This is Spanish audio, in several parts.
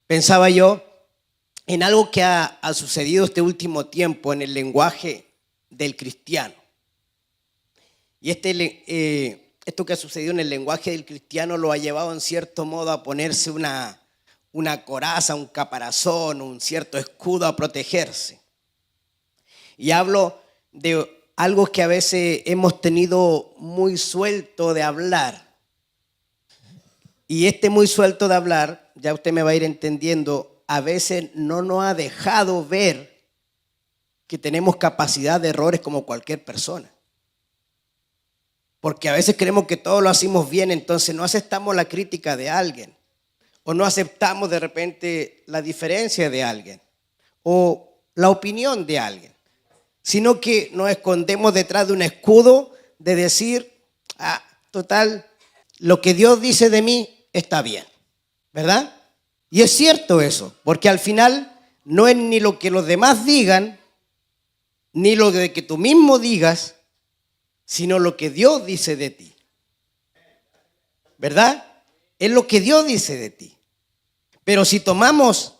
Pensaba yo en algo que ha sucedido este último tiempo en el lenguaje del cristiano. Y esto que ha sucedido en el lenguaje del cristiano lo ha llevado en cierto modo a ponerse una coraza, un caparazón, un cierto escudo a protegerse. Y hablo de algo que a veces hemos tenido muy suelto de hablar. Y muy suelto de hablar, ya usted me va a ir entendiendo, a veces no nos ha dejado ver que tenemos capacidad de errores como cualquier persona. Porque a veces creemos que todo lo hacemos bien, entonces no aceptamos la crítica de alguien. O no aceptamos de repente la diferencia de alguien. O la opinión de alguien. Sino que nos escondemos detrás de un escudo de decir, total, lo que Dios dice de mí está bien, ¿verdad? Y es cierto eso, porque al final no es ni lo que los demás digan, ni lo que tú mismo digas, sino lo que Dios dice de ti, ¿verdad? Es lo que Dios dice de ti. Pero si tomamos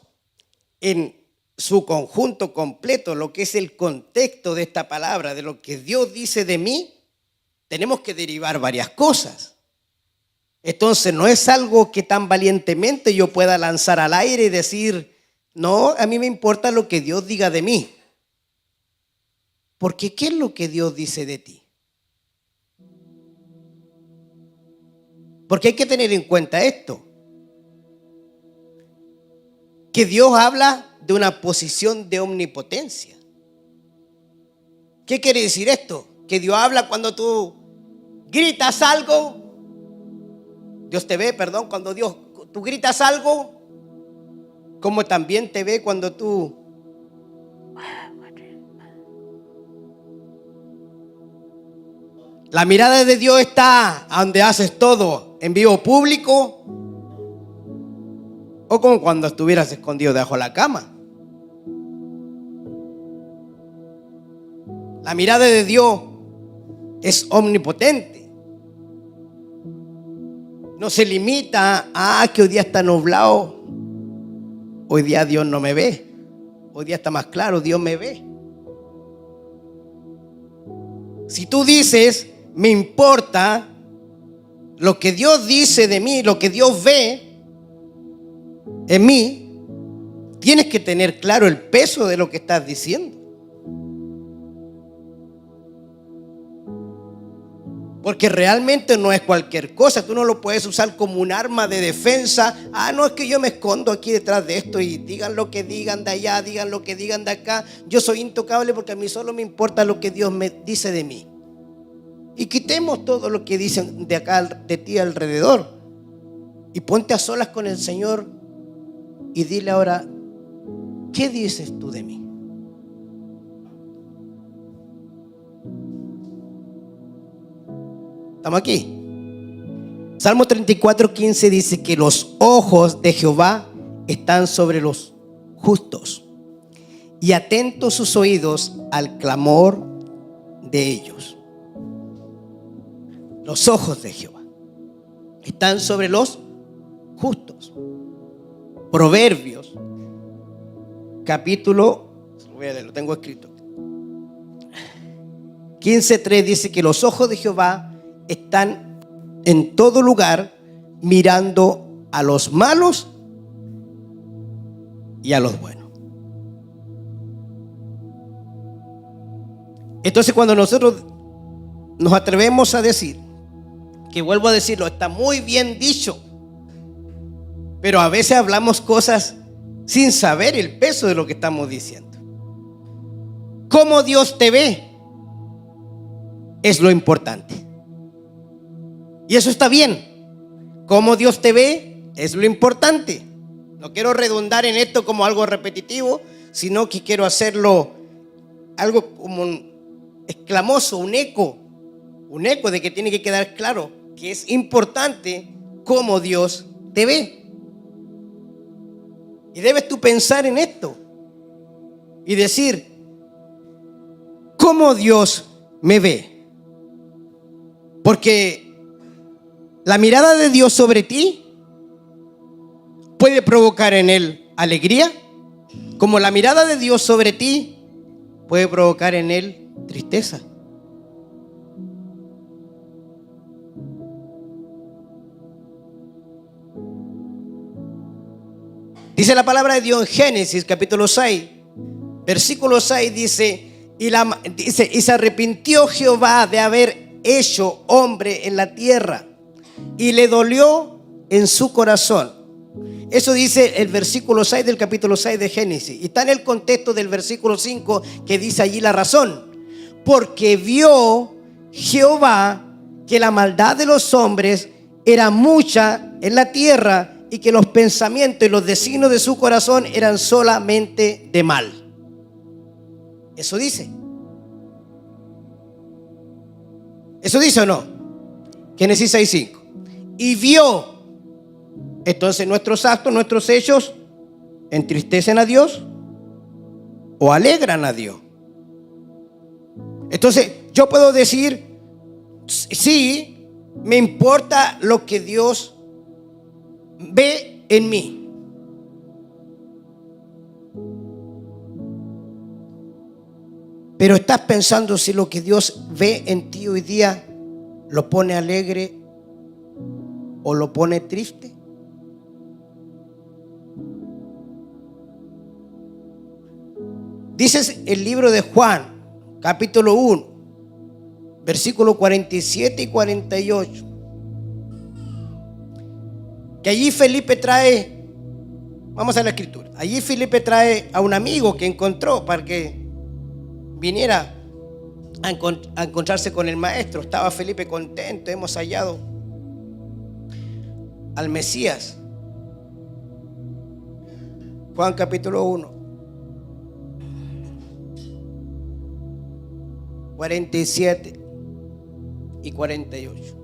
en su conjunto completo lo que es el contexto de esta palabra, de lo que Dios dice de mí, tenemos que derivar varias cosas. Entonces no es algo que tan valientemente yo pueda lanzar al aire y decir, no, a mí me importa lo que Dios diga de mí. Porque ¿qué es lo que Dios dice de ti? Porque hay que tener en cuenta esto. Que Dios habla de una posición de omnipotencia. ¿Qué quiere decir esto? Que Dios habla cuando tú gritas algo. Dios te ve, cuando tú gritas algo, como también te ve cuando tú la mirada de Dios está donde haces todo en vivo público o como cuando estuvieras escondido debajo de la cama. La mirada de Dios es omnipotente. No se limita a que hoy día está nublado. Hoy día Dios no me ve. Hoy día está más claro, Dios me ve. Si tú dices, me importa lo que Dios dice de mí, lo que Dios ve en mí, tienes que tener claro el peso de lo que estás diciendo. Porque realmente no es cualquier cosa. Tú no lo puedes usar como un arma de defensa. No, es que yo me escondo aquí detrás de esto y digan lo que digan de allá, digan lo que digan de acá. Yo soy intocable porque a mí solo me importa lo que Dios me dice de mí. Y quitemos todo lo que dicen de acá, de ti alrededor. Y ponte a solas con el Señor y dile ahora, ¿qué dices tú de mí? ¿Estamos aquí? Salmo 34:15 dice que los ojos de Jehová están sobre los justos y atentos sus oídos al clamor de ellos. Los ojos de Jehová están sobre los justos. Proverbios, capítulo, lo tengo escrito, 15:3 dice que los ojos de Jehová están en todo lugar mirando a los malos y a los buenos. Entonces cuando nosotros nos atrevemos a decir, que vuelvo a decirlo, está muy bien dicho, pero a veces hablamos cosas sin saber el peso de lo que estamos diciendo. ¿Cómo Dios te ve? Es lo importante. Y eso está bien. Cómo Dios te ve es lo importante. No quiero redundar en esto como algo repetitivo, sino que quiero hacerlo algo como exclamoso, un eco de que tiene que quedar claro que es importante cómo Dios te ve. Y debes tú pensar en esto y decir, ¿cómo Dios me ve? Porque la mirada de Dios sobre ti puede provocar en él alegría, como la mirada de Dios sobre ti puede provocar en él tristeza. Dice la palabra de Dios en Génesis capítulo 6, versículo 6, dice, y se arrepintió Jehová de haber hecho hombre en la tierra, y le dolió en su corazón. Eso dice el versículo 6 del capítulo 6 de Génesis. Y está en el contexto del versículo 5 que dice allí la razón. Porque vio Jehová que la maldad de los hombres era mucha en la tierra, y que los pensamientos y los designios de su corazón eran solamente de mal. Eso dice. ¿Eso dice o no? Génesis 6:5. Y vio. Entonces nuestros actos, nuestros hechos entristecen a Dios o alegran a Dios. Entonces yo puedo decir, sí, me importa lo que Dios ve en mí. Pero estás pensando si lo que Dios ve en ti hoy día lo pone alegre o lo pone triste. Dice el libro de Juan, capítulo 1, versículos 47 y 48. Que allí Felipe trae, vamos a la escritura, allí Felipe trae a un amigo que encontró para que viniera a encontrarse con el maestro. Estaba Felipe contento, hemos hallado al Mesías. Juan capítulo 1, 47 y 48.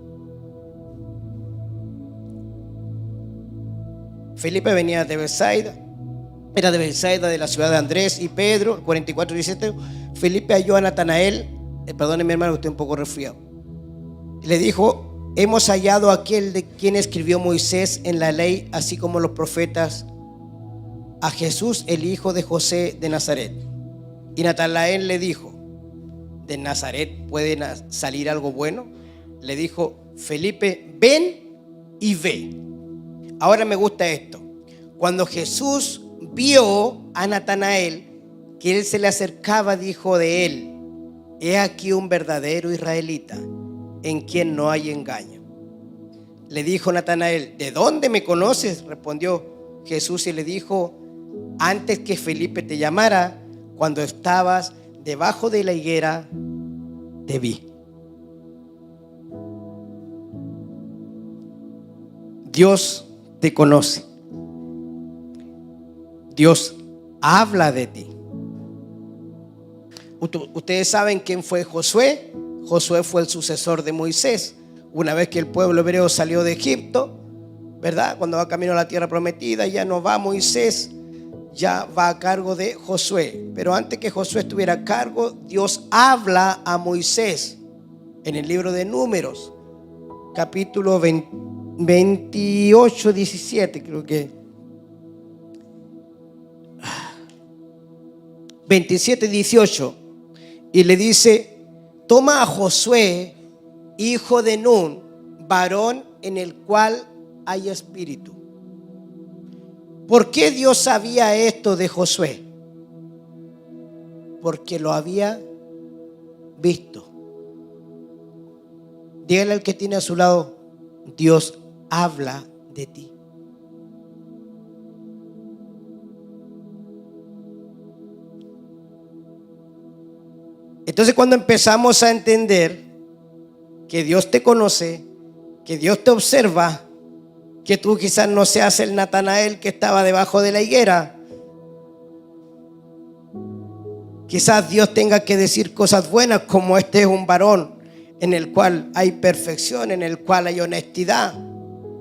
Felipe venía de Betsaida, era de Betsaida, de la ciudad de Andrés y Pedro. 44, 17. Felipe halló a Natanael, perdóneme hermano, estoy un poco resfriado, y le dijo: hemos hallado a aquel de quien escribió Moisés en la ley, así como los profetas, a Jesús, el hijo de José de Nazaret. Y Natanael le dijo: ¿de Nazaret puede salir algo bueno? Le dijo Felipe: ven y ve. Ahora me gusta esto. Cuando Jesús vio a Natanael, que él se le acercaba, dijo de él: he aquí un verdadero israelita, en quien no hay engaño. Le dijo Natanael: ¿de dónde me conoces? Respondió Jesús y le dijo: antes que Felipe te llamara, cuando estabas debajo de la higuera, te vi. Dios te conoce. Dios habla de ti. Ustedes saben quién fue Josué. Josué fue el sucesor de Moisés. Una vez que el pueblo hebreo salió de Egipto, ¿verdad? Cuando va camino a la tierra prometida, ya no va Moisés, ya va a cargo de Josué. Pero antes que Josué estuviera a cargo, Dios habla a Moisés en el libro de Números, capítulo 28, 17, creo que 27, 18, y le dice: toma a Josué, hijo de Nun, varón en el cual hay espíritu. ¿Por qué Dios sabía esto de Josué? Porque lo había visto. Dígale al que tiene a su lado: Dios habla de ti. Entonces, cuando empezamos a entender que Dios te conoce, que Dios te observa, que tú quizás no seas el Natanael que estaba debajo de la higuera, quizás Dios tenga que decir cosas buenas, como este es un varón en el cual hay perfección, en el cual hay honestidad,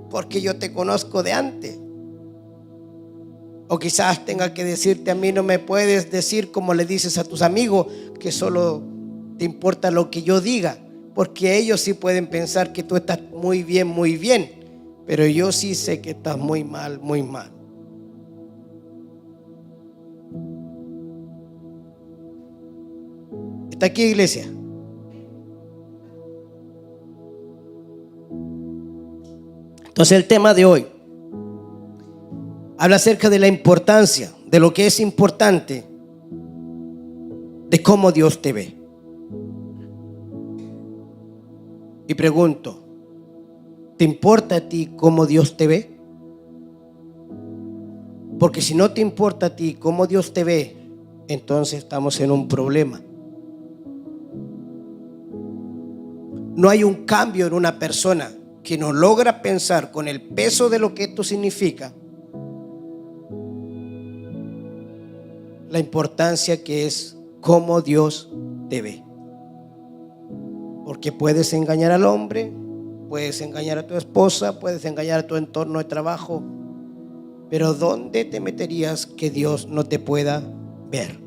porque yo te conozco de antes. O quizás tenga que decirte: a mí no me puedes decir como le dices a tus amigos, que solo te importa lo que yo diga, porque ellos sí pueden pensar que tú estás muy bien, pero yo sí sé que estás muy mal, muy mal. ¿Está aquí, iglesia? Entonces el tema de hoy habla acerca de la importancia, de lo que es importante, de cómo Dios te ve. Y pregunto, ¿te importa a ti cómo Dios te ve? Porque si no te importa a ti cómo Dios te ve, entonces estamos en un problema. No hay un cambio en una persona que no logra pensar con el peso de lo que esto significa, la importancia que es cómo Dios te ve. Porque puedes engañar al hombre, puedes engañar a tu esposa, puedes engañar a tu entorno de trabajo, pero ¿dónde te meterías que Dios no te pueda ver?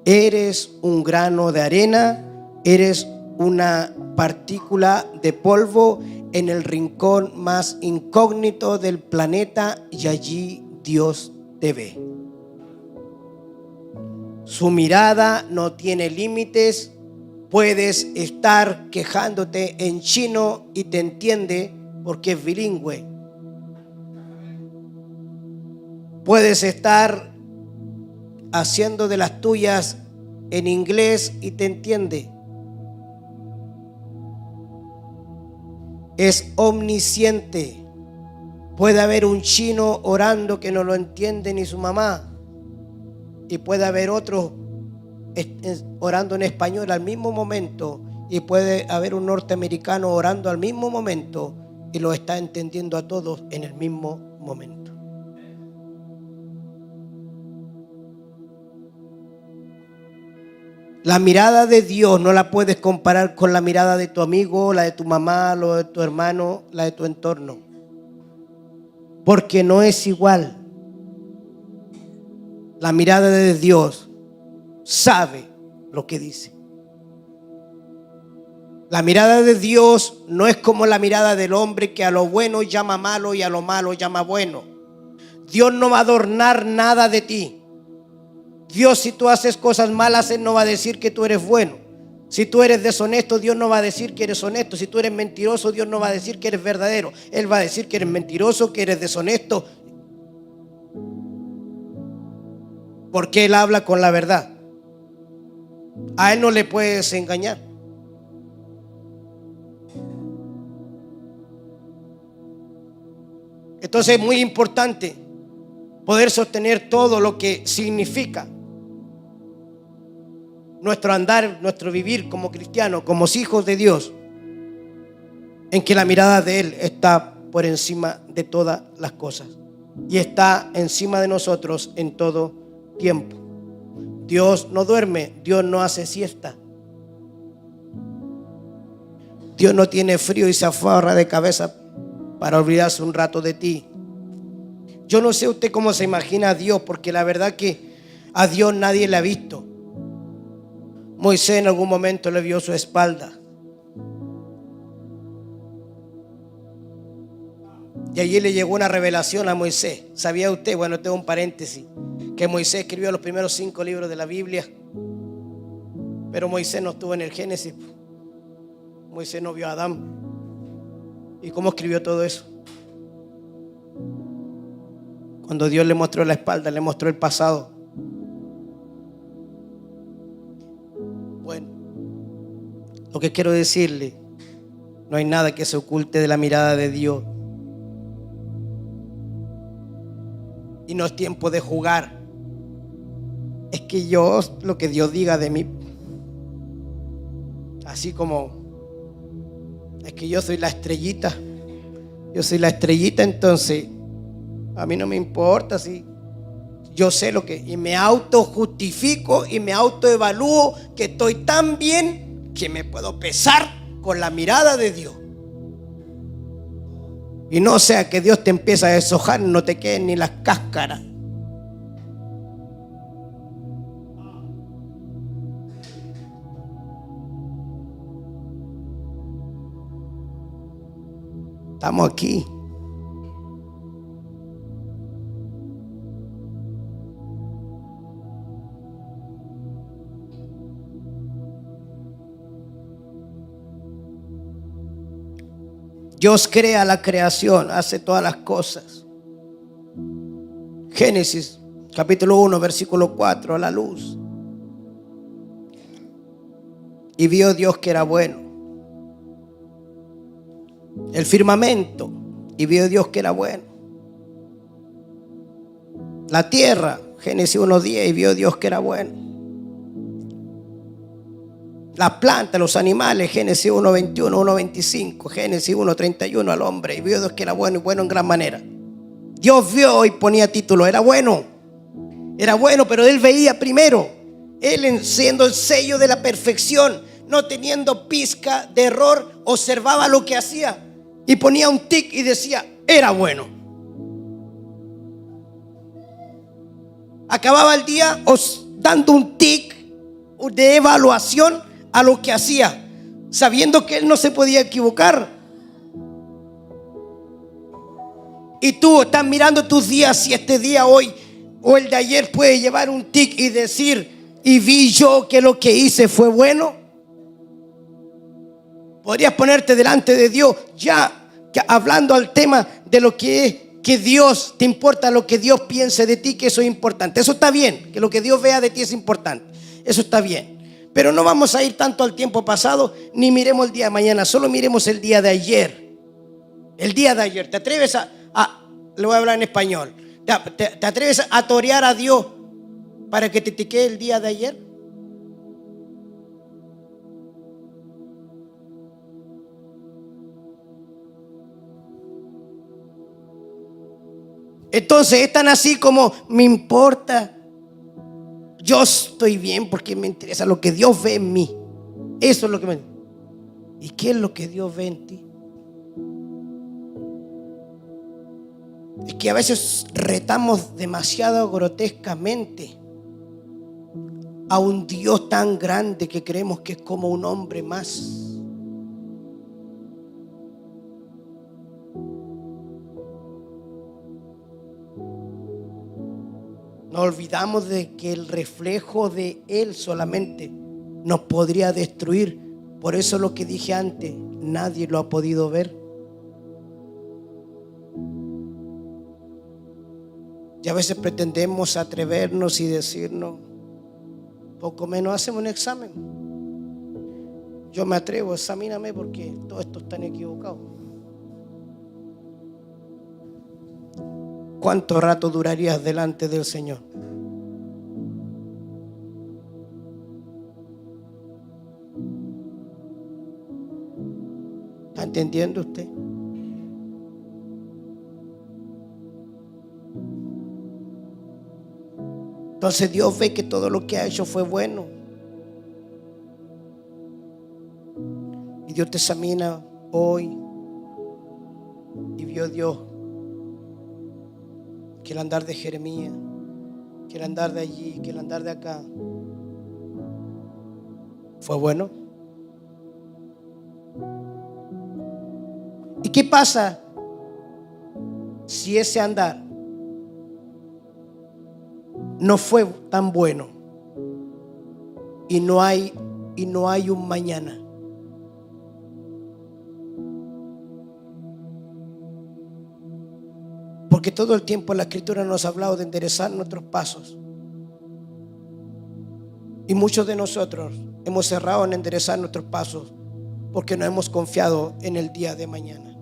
Eres un grano de arena, eres una partícula de polvo en el rincón más incógnito del planeta, y allí Dios te ve. Su mirada no tiene límites. Puedes estar quejándote en chino y te entiende porque es bilingüe. Puedes estar haciendo de las tuyas en inglés y te entiende. Es omnisciente. Puede haber un chino orando que no lo entiende ni su mamá, y puede haber otro orando en español al mismo momento, y puede haber un norteamericano orando al mismo momento y lo está entendiendo a todos en el mismo momento. La mirada de Dios no la puedes comparar con la mirada de tu amigo, la de tu mamá, la de tu hermano, la de tu entorno, porque no es igual. La mirada de Dios sabe lo que dice. La mirada de Dios no es como la mirada del hombre, que a lo bueno llama malo y a lo malo llama bueno. Dios no va a adornar nada de ti. Dios, si tú haces cosas malas, Él no va a decir que tú eres bueno. Si tú eres deshonesto, Dios no va a decir que eres honesto. Si tú eres mentiroso, Dios no va a decir que eres verdadero. Él va a decir que eres mentiroso, que eres deshonesto, porque Él habla con la verdad. A Él no le puedes engañar. Entonces es muy importante poder sostener todo lo que significa nuestro andar, nuestro vivir como cristianos, como hijos de Dios, en que la mirada de Él está por encima de todas las cosas y está encima de nosotros en todo tiempo. Dios no duerme, Dios no hace siesta. Dios no tiene frío y se aferra de cabeza para olvidarse un rato de ti. Yo no sé usted cómo se imagina a Dios, porque la verdad que a Dios nadie le ha visto. Moisés en algún momento le vio su espalda, y allí le llegó una revelación a Moisés. ¿Sabía usted? Bueno, tengo un paréntesis, que Moisés escribió los primeros 5 libros de la Biblia, pero Moisés no estuvo en el Génesis. Moisés no vio a Adán. ¿Y cómo escribió todo eso? Cuando Dios le mostró la espalda, le mostró el pasado. Bueno, lo que quiero decirle, no hay nada que se oculte de la mirada de Dios. Y no es tiempo de jugar. Es que yo, lo que Dios diga de mí, así como es que yo soy la estrellita, entonces a mí no me importa si yo sé lo que, y me autojustifico y me autoevalúo que estoy tan bien que me puedo pesar con la mirada de Dios. Y no sea que Dios te empiece a deshojar, no te queden ni las cáscaras. Estamos aquí. Dios crea la creación, hace todas las cosas. Génesis capítulo 1, versículo 4, a la luz. Y vio Dios que era bueno. El firmamento, y vio Dios que era bueno. La tierra, Génesis 1:10, y vio Dios que era bueno. La planta, los animales, Génesis 1:21, 1:25, Génesis 1:31, al hombre, y vio Dios que era bueno y bueno en gran manera. Dios vio y ponía título, era bueno, pero él veía primero, él siendo el sello de la perfección, no teniendo pizca de error, observaba lo que hacía y ponía un tic y decía, era bueno. Acababa el día dando un tic de evaluación a lo que hacía, sabiendo que él no se podía equivocar. Y tú estás mirando tus días, si este día hoy o el de ayer puede llevar un tic y decir, y vi yo que lo que hice fue bueno. Podrías ponerte delante de Dios ya hablando al tema de lo que es, que Dios te importa, lo que Dios piense de ti, que eso es importante. Eso está bien, que lo que Dios vea de ti es importante. Eso está bien. Pero no vamos a ir tanto al tiempo pasado, ni miremos el día de mañana, solo miremos el día de ayer. El día de ayer. ¿Te atreves le voy a hablar en español? ¿Te atreves a torear a Dios para que te tiquee el día de ayer? Entonces es tan así como me importa. Yo estoy bien porque me interesa lo que Dios ve en mí. Eso es lo que me... ¿Y qué es lo que Dios ve en ti? Es que a veces retamos demasiado grotescamente a un Dios tan grande que creemos que es como un hombre más. Nos olvidamos de que el reflejo de Él solamente nos podría destruir. Por eso lo que dije antes, nadie lo ha podido ver. Y a veces pretendemos atrevernos y decirnos, poco menos hacemos un examen. Yo me atrevo, examíname porque todos estos están equivocados. ¿Cuánto rato durarías delante del Señor? ¿Está entendiendo usted? Entonces Dios ve que todo lo que ha hecho fue bueno. Y Dios te examina hoy. Y vio Dios que el andar de Jeremías, que el andar de allí, que el andar de acá fue bueno. ¿Y qué pasa si ese andar no fue tan bueno y no hay un mañana? Porque todo el tiempo la Escritura nos ha hablado de enderezar nuestros pasos. Y muchos de nosotros hemos cerrado en enderezar nuestros pasos porque no hemos confiado en el día de mañana.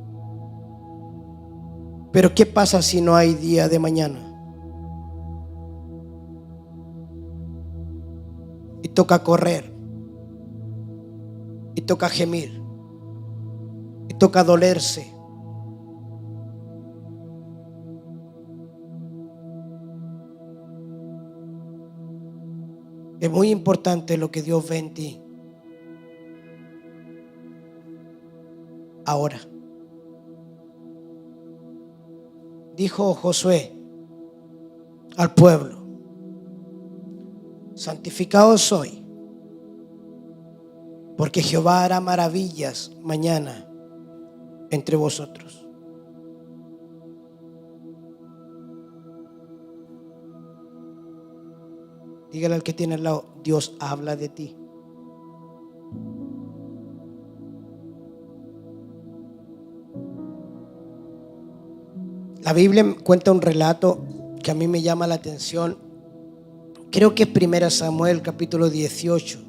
Pero ¿qué pasa si no hay día de mañana? Y toca correr. Y toca gemir. Y toca dolerse. Es muy importante lo que Dios ve en ti ahora. Dijo Josué al pueblo: santificados soy, porque Jehová hará maravillas mañana entre vosotros. Dígale al que tiene al lado: Dios habla de ti. La Biblia cuenta un relato que a mí me llama la atención. Creo que es 1 Samuel capítulo 18.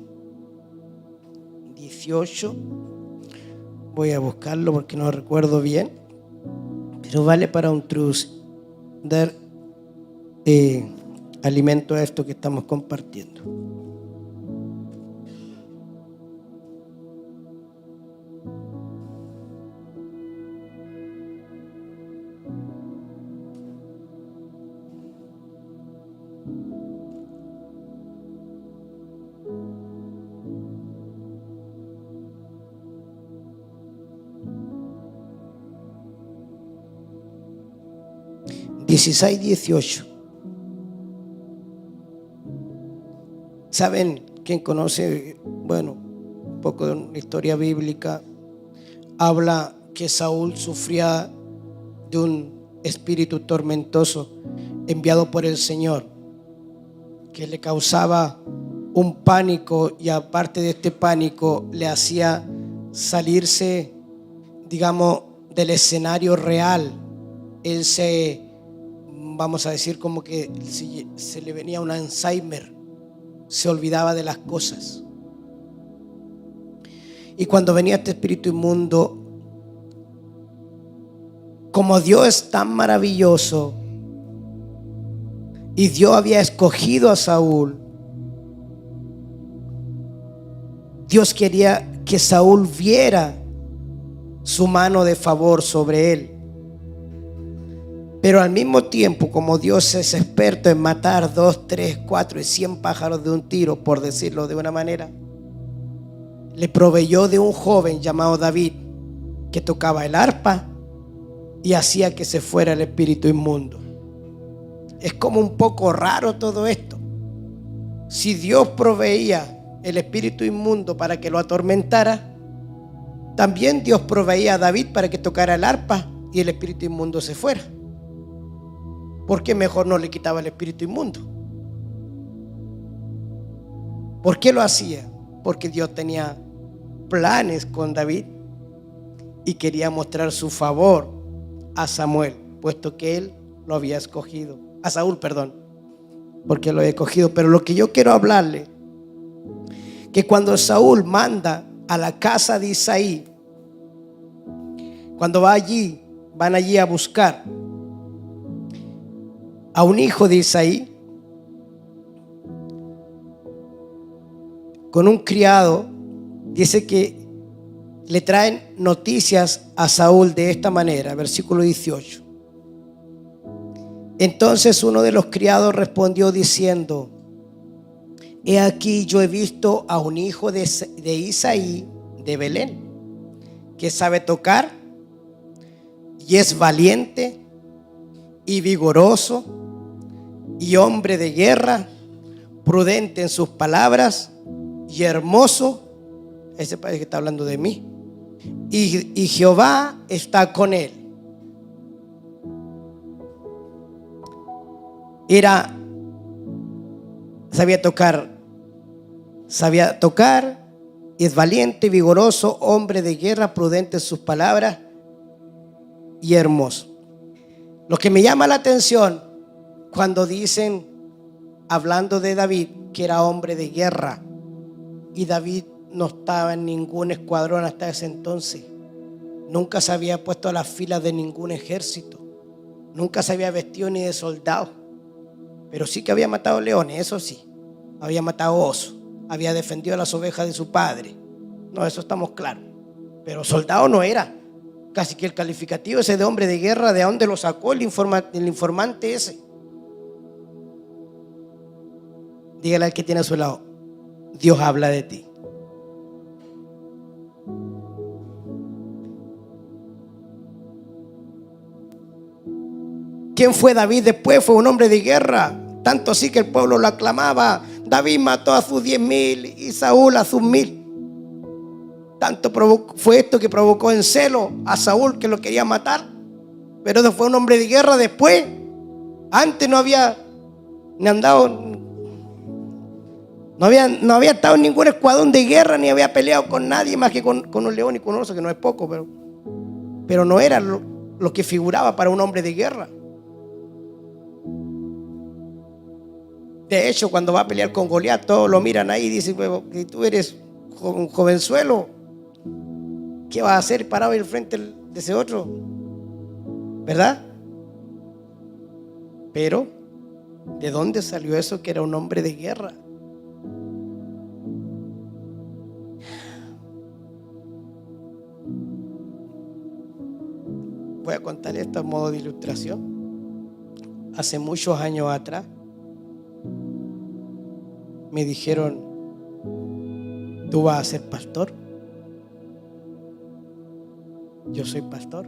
Voy a buscarlo porque no recuerdo bien, pero vale para dar alimento a esto que estamos compartiendo. (16:18). ¿Saben? Quien conoce, un poco de la historia bíblica, habla que Saúl sufría de un espíritu tormentoso enviado por el Señor, que le causaba un pánico, y aparte de este pánico le hacía salirse, digamos, del escenario real. Él vamos a decir, como que se le venía un Alzheimer, se olvidaba de las cosas. Y cuando venía este espíritu inmundo, como Dios es tan maravilloso y Dios había escogido a Saúl, Dios quería que Saúl viera su mano de favor sobre él. Pero al mismo tiempo, como Dios es experto en matar 2, 3, 4 y 100 pájaros de un tiro, por decirlo de una manera, le proveyó de un joven llamado David, que tocaba el arpa y hacía que se fuera el espíritu inmundo. Es como un poco raro todo esto. Si Dios proveía el espíritu inmundo para que lo atormentara, también Dios proveía a David para que tocara el arpa y el espíritu inmundo se fuera. ¿Por qué mejor no le quitaba el espíritu inmundo? ¿Por qué lo hacía? Porque Dios tenía planes con David y quería mostrar su favor a Samuel, puesto que él lo había escogido. A Saúl, perdón, porque lo había escogido. Pero lo que yo quiero hablarle, que cuando Saúl manda a la casa de Isaí, cuando van allí a buscar a un hijo de Isaí, con un criado, dice que le traen noticias a Saúl de esta manera, versículo 18. Entonces uno de los criados respondió diciendo: he aquí, yo he visto a un hijo de Isaí de Belén, que sabe tocar y es valiente y vigoroso y hombre de guerra, prudente en sus palabras y hermoso. Ese parece que está hablando de mí. Y Jehová está con él. Sabía tocar y es valiente, vigoroso, hombre de guerra, prudente en sus palabras y hermoso. Lo que me llama la atención cuando dicen, hablando de David, que era hombre de guerra, y David no estaba en ningún escuadrón hasta ese entonces, nunca se había puesto a las filas de ningún ejército, nunca se había vestido ni de soldado, pero sí que había matado leones, eso sí, había matado osos, había defendido las ovejas de su padre, no, eso estamos claros, pero soldado no era. Casi que el calificativo ese de hombre de guerra, ¿de dónde lo sacó el informante ese? Dígale al que tiene a su lado: Dios habla de ti. ¿Quién fue David después? Fue un hombre de guerra, tanto así que el pueblo lo aclamaba. David mató a sus 10,000 y Saúl a sus 1,000. Tanto fue esto que provocó en celo a Saúl, que lo quería matar. Pero eso fue un hombre de guerra después. Antes no había estado en ningún escuadrón de guerra, ni había peleado con nadie más que con un león y con un oso, que no es poco, pero no era lo que figuraba para un hombre de guerra. De hecho, cuando va a pelear con Goliat, todos lo miran ahí y dicen: que tú eres un jovenzuelo, ¿qué vas a hacer parado en frente de ese otro? ¿Verdad? Pero ¿de dónde salió eso que era un hombre de guerra? Voy a contar esto a modo de ilustración. Hace muchos años atrás me dijeron: ¿tú vas a ser pastor? Yo soy pastor.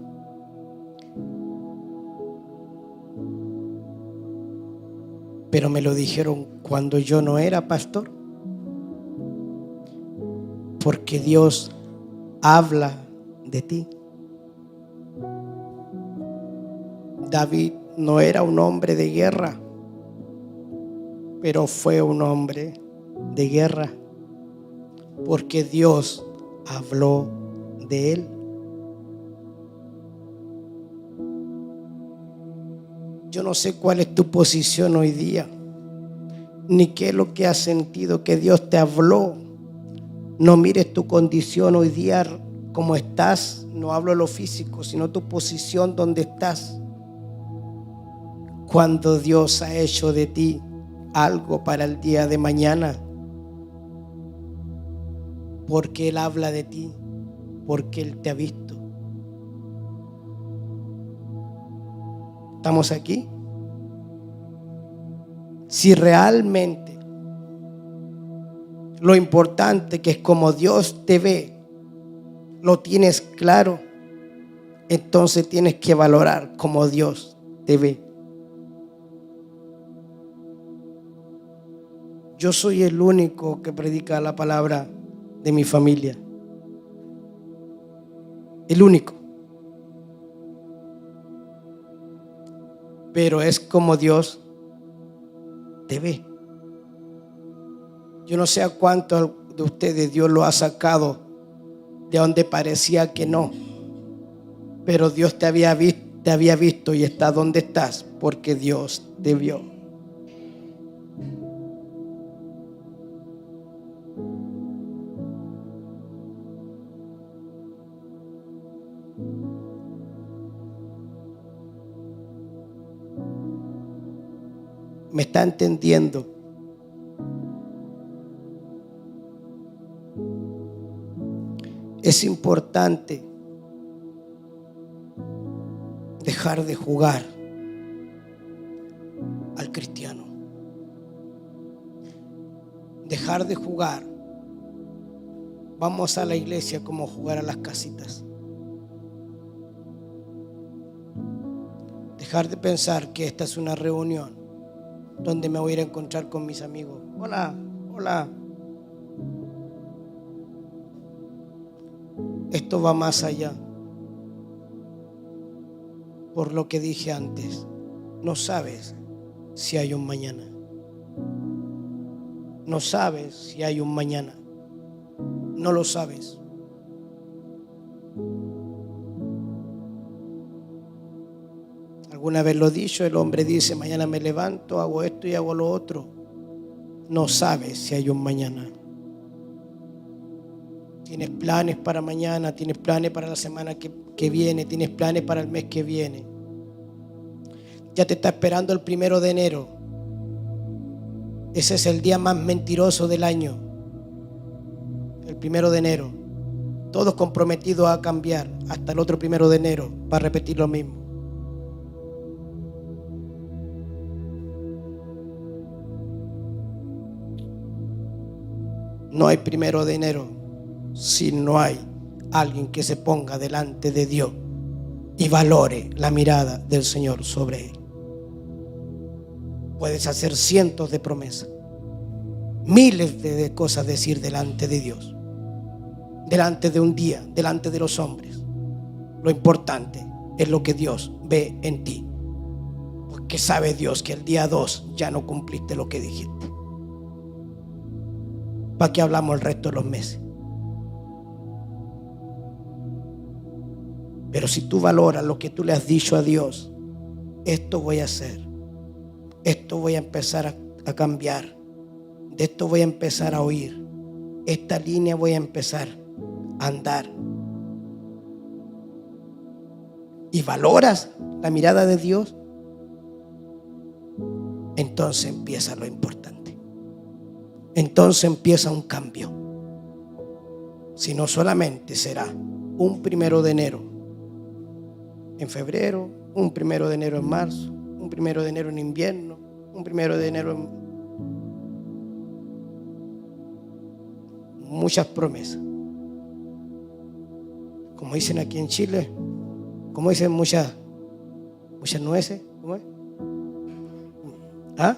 Pero me lo dijeron cuando yo no era pastor. Porque Dios habla de ti. David no era un hombre de guerra, pero fue un hombre de guerra porque Dios habló de él. Yo no sé cuál es tu posición hoy día, ni qué es lo que has sentido que Dios te habló. No mires tu condición hoy día como estás. No hablo de lo físico, sino tu posición donde estás. Cuando Dios ha hecho de ti algo para el día de mañana, porque Él habla de ti, porque Él te ha visto. ¿Estamos aquí? Si realmente lo importante que es como Dios te ve, lo tienes claro, entonces tienes que valorar como Dios te ve. Yo soy el único que predica la palabra de mi familia. El único. Pero es como Dios te ve. Yo no sé a cuántos de ustedes Dios lo ha sacado de donde parecía que no. Pero Dios te había visto y está donde estás porque Dios te vio. ¿Me está entendiendo? Es importante dejar de jugar al cristiano. Dejar de jugar. Vamos a la iglesia como jugar a las casitas. Dejar de pensar que esta es una reunión donde me voy a ir a encontrar con mis amigos. Hola, hola. Esto va más allá. Por lo que dije antes, no sabes si hay un mañana. No sabes si hay un mañana. No lo sabes. Alguna vez lo he dicho, el hombre dice: mañana me levanto, hago esto y hago lo otro. No sabes si hay un mañana. Tienes planes para mañana, tienes planes para la semana que viene, tienes planes para el mes que viene. Ya te está esperando el 1 de enero. Ese es el día más mentiroso del año. El 1 de enero. Todos comprometidos a cambiar hasta el otro 1 de enero para repetir lo mismo. No hay 1 de enero si no hay alguien que se ponga delante de Dios y valore la mirada del Señor sobre él. Puedes hacer cientos de promesas, miles de cosas decir delante de Dios, delante de un día, delante de los hombres. Lo importante es lo que Dios ve en ti, porque sabe Dios que el día 2 ya no cumpliste lo que dijiste. ¿Para qué hablamos el resto de los meses? Pero si tú valoras lo que tú le has dicho a Dios, esto voy a hacer, esto voy a empezar a cambiar, de esto voy a empezar a oír, esta línea voy a empezar a andar, y valoras la mirada de Dios, entonces empieza lo importante. Entonces empieza un cambio. Si no solamente será un 1 de enero en febrero, un 1 de enero en marzo, un 1 de enero en invierno, un 1 de enero en muchas promesas. Como dicen aquí en Chile, como dicen muchas nueces, ¿cómo es? ¿Ah?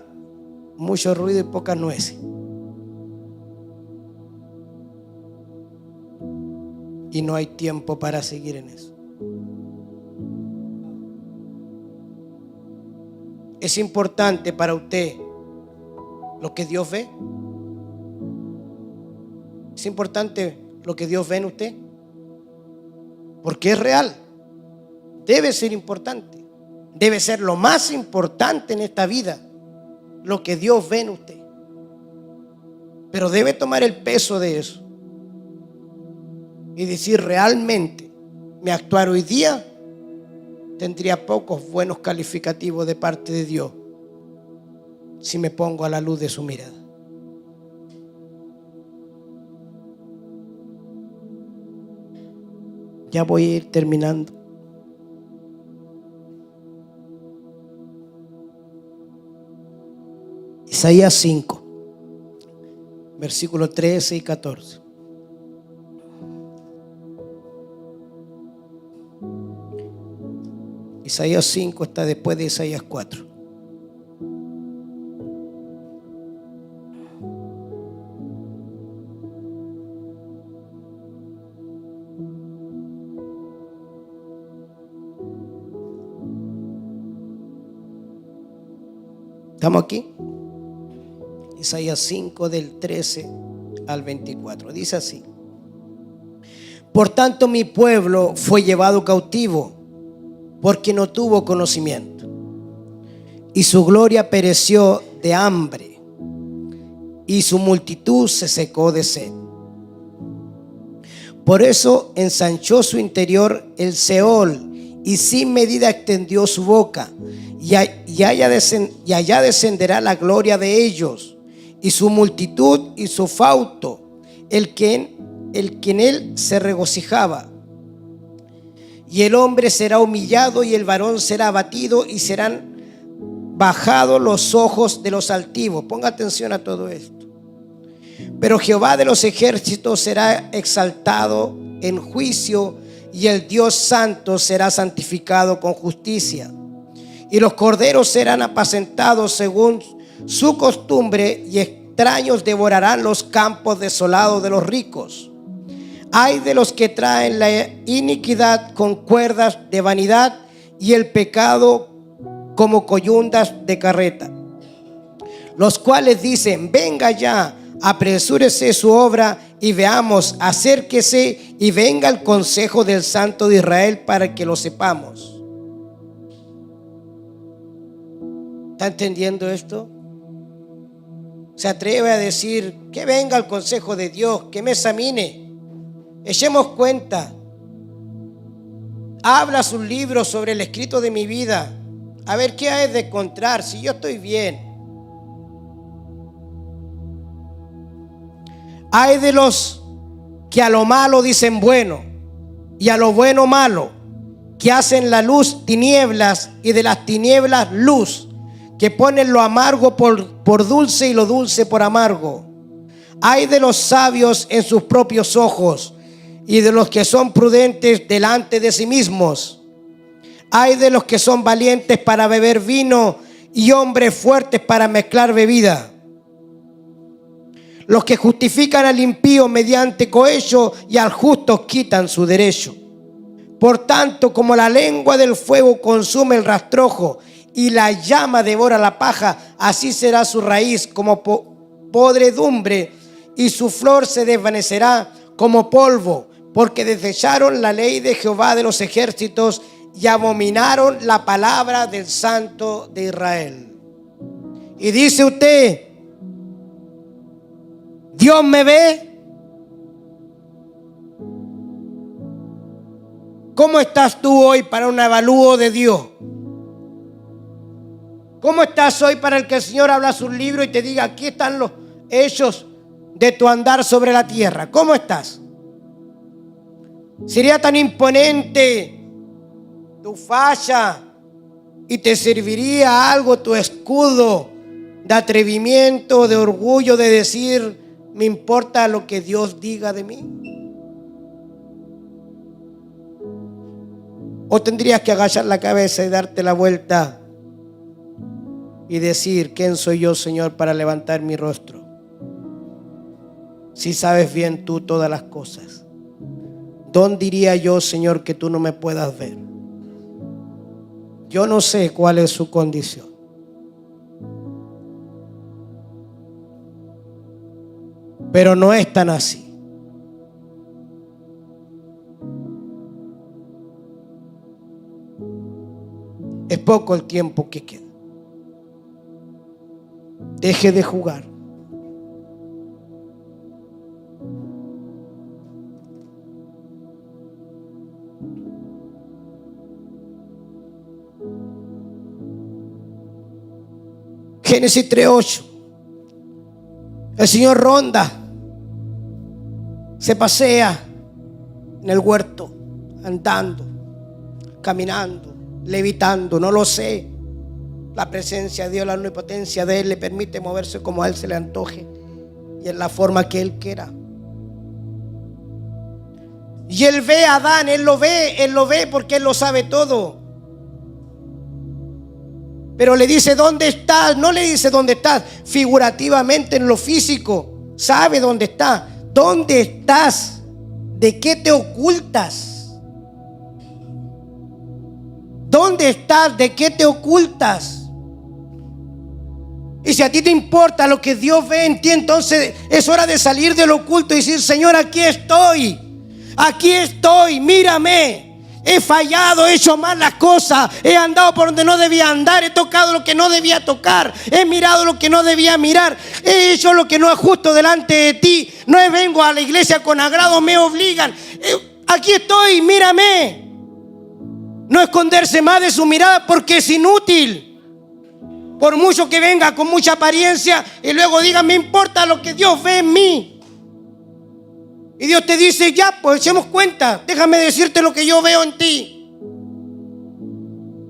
Mucho ruido y pocas nueces. Y no hay tiempo para seguir en eso. ¿Es importante para usted lo que Dios ve? ¿Es importante lo que Dios ve en usted? Porque es real. Debe ser importante. Debe ser lo más importante en esta vida, lo que Dios ve en usted. Pero debe tomar el peso de eso y decir: realmente mi actuar hoy día tendría pocos buenos calificativos de parte de Dios si me pongo a la luz de su mirada. Ya voy a ir terminando. Isaías 5, versículos 13 y 14. Isaías 5 está después de Isaías 4. ¿Estamos aquí? Isaías 5 del 13 al 24. Dice así: por tanto mi pueblo fue llevado cautivo porque no tuvo conocimiento, y su gloria pereció de hambre, y su multitud se secó de sed. Por eso ensanchó su interior el Seol, y sin medida extendió su boca, y allá descenderá la gloria de ellos, y su multitud y su fauto, el que en él se regocijaba. Y el hombre será humillado y el varón será abatido, y serán bajados los ojos de los altivos. Ponga atención a todo esto. Pero Jehová de los ejércitos será exaltado en juicio, y el Dios santo será santificado con justicia. Y los corderos serán apacentados según su costumbre, y extraños devorarán los campos desolados de los ricos. Ay de los que traen la iniquidad con cuerdas de vanidad, y el pecado como coyundas de carreta, los cuales dicen: venga ya, apresúrese su obra, y veamos, acérquese y venga el consejo del Santo de Israel, para que lo sepamos. ¿Está entendiendo esto? Se atreve a decir: que venga el consejo de Dios, que me examine. Echemos cuenta. Habla sus libros sobre el escrito de mi vida. A ver qué hay de encontrar, si yo estoy bien. Hay de los que a lo malo dicen bueno, y a lo bueno malo, que hacen la luz tinieblas, y de las tinieblas luz, que ponen lo amargo por dulce y lo dulce por amargo. Hay de los sabios en sus propios ojos, y de los que son prudentes delante de sí mismos. Hay de los que son valientes para beber vino, y hombres fuertes para mezclar bebida. Los que justifican al impío mediante cohecho, y al justo quitan su derecho. Por tanto, como la lengua del fuego consume el rastrojo, y la llama devora la paja, así será su raíz como podredumbre, y su flor se desvanecerá como polvo. porque desecharon la ley de Jehová de los ejércitos y abominaron la palabra del Santo de Israel. Y dice usted, ¿Dios me ve? ¿Cómo estás tú hoy para un avalúo de Dios? ¿Cómo estás hoy para el que el Señor habla su libro y te diga, aquí están los hechos de tu andar sobre la tierra? ¿Cómo estás? Sería tan imponente tu falla y te serviría algo tu escudo de atrevimiento, de orgullo, de decir, me importa lo que Dios diga de mí. O tendrías que agachar la cabeza y darte la vuelta y decir, ¿quién soy yo, Señor, para levantar mi rostro? Si sabes bien tú todas las cosas. ¿Dónde diría yo, Señor, que tú no me puedas ver? Yo no sé cuál es su condición. Pero no es tan así. Es poco el tiempo que queda. Deje de jugar. Génesis 3:8. El Señor ronda, se pasea en el huerto, andando, caminando, levitando, no lo sé. La presencia de Dios, la omnipotencia de Él le permite moverse como a Él se le antoje y en la forma que Él quiera. Y Él ve a Adán, Él lo ve porque Él lo sabe todo. Pero le dice, ¿dónde estás? No le dice dónde estás figurativamente en lo físico. Sabe dónde está. ¿Dónde estás? ¿De qué te ocultas? ¿Dónde estás? ¿De qué te ocultas? Y si a ti te importa lo que Dios ve en ti, entonces es hora de salir del oculto y decir, Señor, aquí estoy, mírame. He fallado, he hecho mal las cosas, he andado por donde no debía andar, he tocado lo que no debía tocar, he mirado lo que no debía mirar, he hecho lo que no es justo delante de ti. No vengo a la iglesia con agrado, me obligan. Aquí estoy, mírame. No esconderse más de su mirada porque es inútil. Por mucho que venga con mucha apariencia y luego diga, me importa lo que Dios ve en mí. Y Dios te dice, ya, pues echemos cuenta. Déjame decirte lo que yo veo en ti.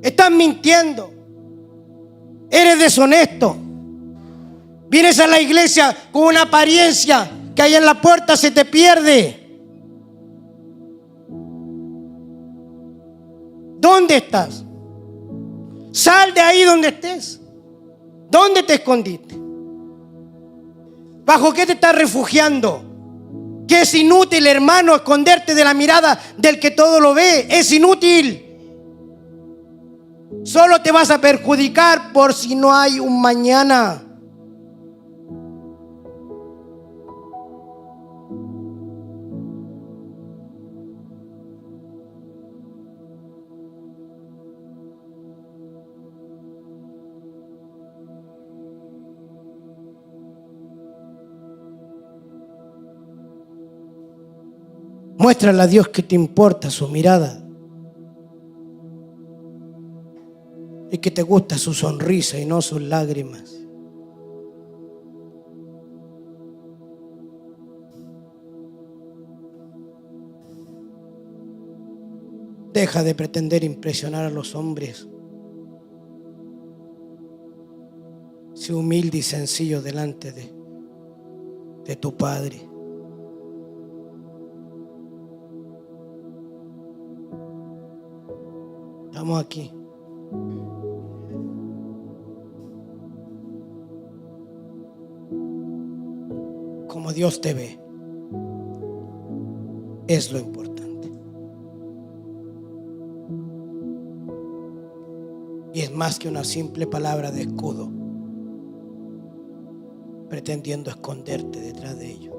Estás mintiendo. Eres deshonesto. Vienes a la iglesia con una apariencia que ahí en la puerta se te pierde. ¿Dónde estás? Sal de ahí donde estés. ¿Dónde te escondiste? ¿Bajo qué te estás refugiando? Que es inútil, hermano, esconderte de la mirada del que todo lo ve. Es inútil. Solo te vas a perjudicar por si no hay un mañana. Muéstrale a Dios que te importa su mirada y que te gusta su sonrisa y no sus lágrimas. Deja de pretender impresionar a los hombres. Sé humilde y sencillo delante de tu Padre. Estamos aquí. Como Dios te ve, es lo importante. Y es más que una simple palabra de escudo, pretendiendo esconderte detrás de ello.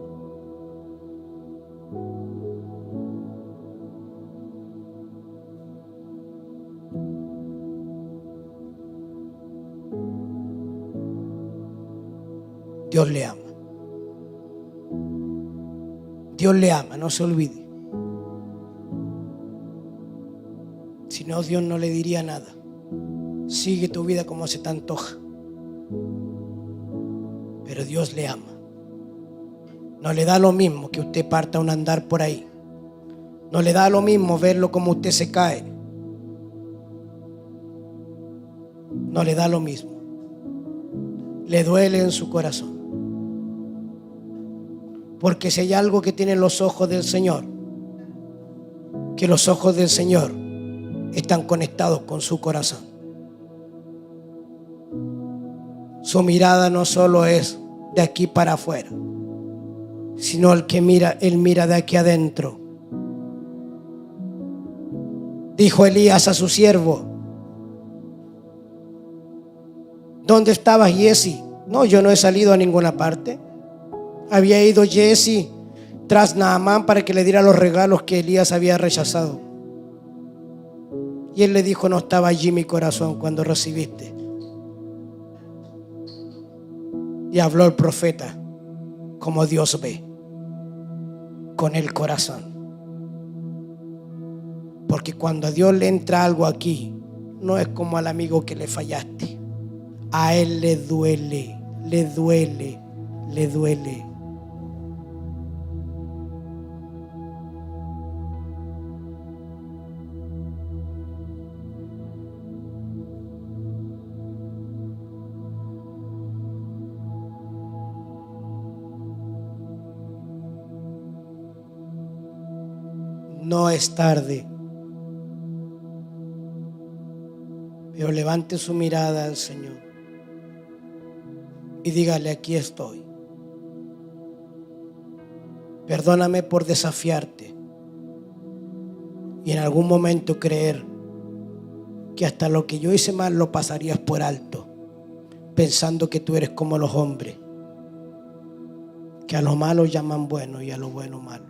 Dios le ama. Dios le ama, no se olvide. Si no, Dios no le diría nada. Sigue tu vida como se te antoja. Pero Dios le ama. No le da lo mismo que usted parta a un andar por ahí. No le da lo mismo verlo como usted se cae. No le da lo mismo. Le duele en su corazón. Porque si hay algo que tienen los ojos del Señor, que los ojos del Señor están conectados con su corazón. Su mirada no solo es de aquí para afuera, sino Él mira de aquí adentro. Dijo Elías a su siervo: ¿dónde estabas, Giesi? No, yo no he salido a ninguna parte. Había ido Giesi tras Naamán para que le diera los regalos que Elías había rechazado. Y él le dijo: no estaba allí mi corazón cuando recibiste. Y habló el profeta como Dios ve, con el corazón. Porque cuando a Dios le entra algo aquí, no es como al amigo que le fallaste. A él le duele, le duele, le duele. No es tarde, pero levante su mirada al Señor y dígale: aquí estoy. Perdóname por desafiarte y en algún momento creer que hasta lo que yo hice mal lo pasarías por alto, pensando que tú eres como los hombres, que a lo malo llaman bueno y a lo bueno malo.